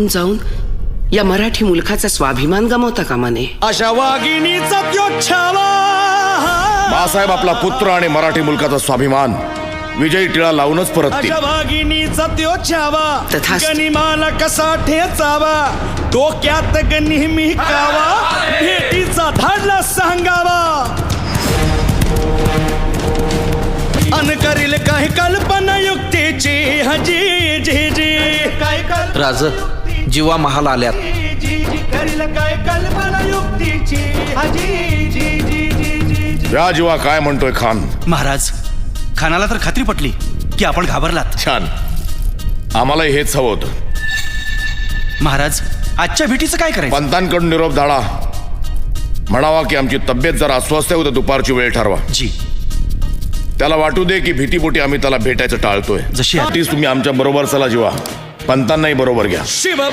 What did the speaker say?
जाऊन या मराठी मुलखाचा स्वाभिमान गमावता कामा नये. अशा वाघिणीचा त्यो छावा. बाळासाहेब आपला पुत्र आणि मराठी मुलकाचा स्वाभिमान विजयी टिळा लावूनच परततील. अशा वाघिणीचा त्यो छावा. तथास्तु. गनिमाला कसा ठेचावा, डोक्यात नेहमी कावा, भेटीचा धाडला सांगावा. अन करील काही कल्पना युक्तीची हजी जी जी. काय राज जीवा महाल आल्यात. करील काय कल्पना युक्तीची हजी जी जी जी जी. या जीवा काय म्हणतोय खान? महाराज, खानाला तर खात्री पटली की आपण घाबरलात. छान, आम्हालाही हेच हवं होतं. महाराज, आजच्या भेटीचं काय करायचं? पंतांकडून निरोप धाडा, म्हणावा की आमची तब्येत जरा अस्वस्थ आहे, उद्या दुपारची वेळ ठरवा. जी, त्याला वाटू दे की भीतीपोटी आम्ही त्याला भेटायचं टाळतोय. जशी आहे. तीच तुम्ही आमच्या बरोबर चला जीवा, पंतांनाही बरोबर घ्या. शिव